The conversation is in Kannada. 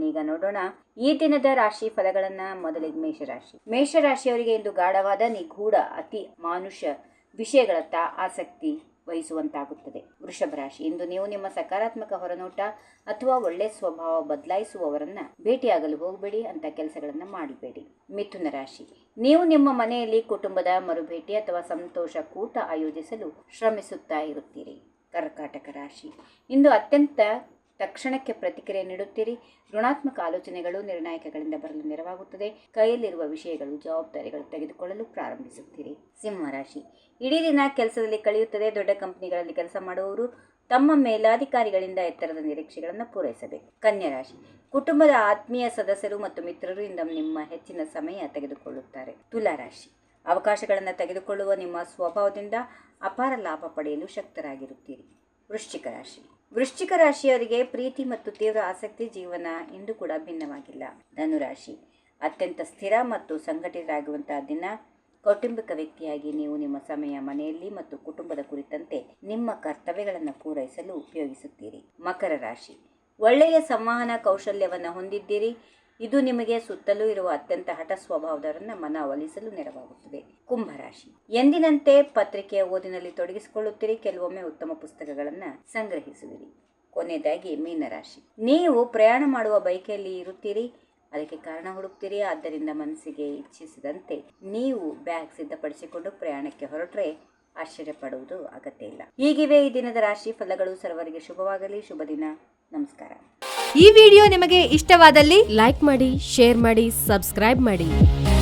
ಬನ್ನಿ ಈಗ ನೋಡೋಣ ಈ ದಿನದ ರಾಶಿ ಫಲಗಳನ್ನ. ಮೊದಲಿಗೆ ಮೇಷರಾಶಿ. ಮೇಷರಾಶಿಯವರಿಗೆ ಇಂದು ಗಾಢವಾದ ನಿಗೂಢ ಅತಿ ಮಾನುಷ ವಿಷಯಗಳತ್ತ ಆಸಕ್ತಿ ವಹಿಸುವಂತಾಗುತ್ತದೆ. ವೃಷಭ ರಾಶಿ. ಇಂದು ನೀವು ನಿಮ್ಮ ಸಕಾರಾತ್ಮಕ ಹೊರನೋಟ ಅಥವಾ ಒಳ್ಳೆ ಸ್ವಭಾವ ಬದಲಾಯಿಸುವವರನ್ನ ಭೇಟಿಯಾಗಲು ಹೋಗಬೇಡಿ, ಅಂತ ಕೆಲಸಗಳನ್ನ ಮಾಡಬೇಡಿ. ಮಿಥುನ ರಾಶಿ. ನೀವು ನಿಮ್ಮ ಮನೆಯಲ್ಲಿ ಕುಟುಂಬದ ಮರುಭೇಟಿ ಅಥವಾ ಸಂತೋಷ ಕೂಟ ಆಯೋಜಿಸಲು ಶ್ರಮಿಸುತ್ತಾ ಇರುತ್ತೀರಿ. ಕರ್ಕಾಟಕ ರಾಶಿ. ಇಂದು ಅತ್ಯಂತ ತಕ್ಷಣಕ್ಕೆ ಪ್ರತಿಕ್ರಿಯೆ ನೀಡುತ್ತೀರಿ. ಋಣಾತ್ಮಕ ಆಲೋಚನೆಗಳು ನಿರ್ಣಾಯಕಗಳಿಂದ ಬರಲು ನೆರವಾಗುತ್ತದೆ. ಕೈಯಲ್ಲಿರುವ ವಿಷಯಗಳು ಜವಾಬ್ದಾರಿಗಳು ತೆಗೆದುಕೊಳ್ಳಲು ಪ್ರಾರಂಭಿಸುತ್ತೀರಿ. ಸಿಂಹರಾಶಿ. ಇಡೀ ದಿನ ಕೆಲಸದಲ್ಲಿ ಕಳೆಯುತ್ತದೆ. ದೊಡ್ಡ ಕಂಪನಿಗಳಲ್ಲಿ ಕೆಲಸ ಮಾಡುವವರು ತಮ್ಮ ಮೇಲಾಧಿಕಾರಿಗಳಿಂದ ಎತ್ತರದ ನಿರೀಕ್ಷೆಗಳನ್ನು ಪೂರೈಸಬೇಕು. ಕನ್ಯಾ ರಾಶಿ. ಕುಟುಂಬದ ಆತ್ಮೀಯ ಸದಸ್ಯರು ಮತ್ತು ಮಿತ್ರರು ಇಂದ ನಿಮ್ಮ ಹೆಚ್ಚಿನ ಸಮಯ ತೆಗೆದುಕೊಳ್ಳುತ್ತಾರೆ. ತುಲಾ ರಾಶಿ. ಅವಕಾಶಗಳನ್ನು ತೆಗೆದುಕೊಳ್ಳುವ ನಿಮ್ಮ ಸ್ವಭಾವದಿಂದ ಅಪಾರ ಲಾಭ ಪಡೆಯಲು ಶಕ್ತರಾಗಿರುತ್ತೀರಿ. ವೃಶ್ಚಿಕ ರಾಶಿ. ವೃಶ್ಚಿಕ ರಾಶಿಯವರಿಗೆ ಪ್ರೀತಿ ಮತ್ತು ತೀವ್ರ ಆಸಕ್ತಿ ಜೀವನ ಇಂದು ಕೂಡ ಭಿನ್ನವಾಗಿಲ್ಲ. ಧನುರಾಶಿ. ಅತ್ಯಂತ ಸ್ಥಿರ ಮತ್ತು ಸಂಘಟಿತರಾಗುವಂತಹ ದಿನ. ಕೌಟುಂಬಿಕ ವ್ಯಕ್ತಿಯಾಗಿ ನೀವು ನಿಮ್ಮ ಸಮಯ ಮನೆಯಲ್ಲಿ ಮತ್ತು ಕುಟುಂಬದ ಕುರಿತಂತೆ ನಿಮ್ಮ ಕರ್ತವ್ಯಗಳನ್ನು ಪೂರೈಸಲು ಉಪಯೋಗಿಸುತ್ತೀರಿ. ಮಕರ ರಾಶಿ. ಒಳ್ಳೆಯ ಸಂವಹನ ಕೌಶಲ್ಯವನ್ನು ಹೊಂದಿದ್ದೀರಿ. ಇದು ನಿಮಗೆ ಸುತ್ತಲೂ ಇರುವ ಅತ್ಯಂತ ಹಠ ಸ್ವಭಾವದವರನ್ನ ಮನವೊಲಿಸಲು ನೆರವಾಗುತ್ತದೆ. ಕುಂಭರಾಶಿ. ಎಂದಿನಂತೆ ಪತ್ರಿಕೆಯ ಓದಿನಲ್ಲಿ ತೊಡಗಿಸಿಕೊಳ್ಳುತ್ತೀರಿ. ಕೆಲವೊಮ್ಮೆ ಉತ್ತಮ ಪುಸ್ತಕಗಳನ್ನು ಸಂಗ್ರಹಿಸುವಿರಿ. ಕೊನೆಯದಾಗಿ ಮೀನರಾಶಿ. ನೀವು ಪ್ರಯಾಣ ಮಾಡುವ ಬಯಕೆಯಲ್ಲಿ ಇರುತ್ತೀರಿ, ಅದಕ್ಕೆ ಕಾರಣ ಹುಡುಕ್ತೀರಿ. ಆದ್ದರಿಂದ ಮನಸ್ಸಿಗೆ ಇಚ್ಛಿಸಿದಂತೆ ನೀವು ಬ್ಯಾಗ್ ಸಿದ್ಧಪಡಿಸಿಕೊಂಡು ಪ್ರಯಾಣಕ್ಕೆ ಹೊರಟ್ರೆ ಆಶ್ಚರ್ಯ ಪಡುವುದು ಅಗತ್ಯ ಇಲ್ಲ. ಹೀಗಿವೆ ಈ ದಿನದ ರಾಶಿ ಫಲಗಳು. ಸರ್ವರಿಗೆ ಶುಭವಾಗಲಿ. ಶುಭ ದಿನ. ನಮಸ್ಕಾರ. ಈ ವಿಡಿಯೋ ನಿಮಗೆ ಇಷ್ಟವಾದಲ್ಲಿ ಲೈಕ್ ಮಾಡಿ, ಶೇರ್ ಮಾಡಿ, ಸಬ್ಸ್ಕ್ರೈಬ್ ಮಾಡಿ.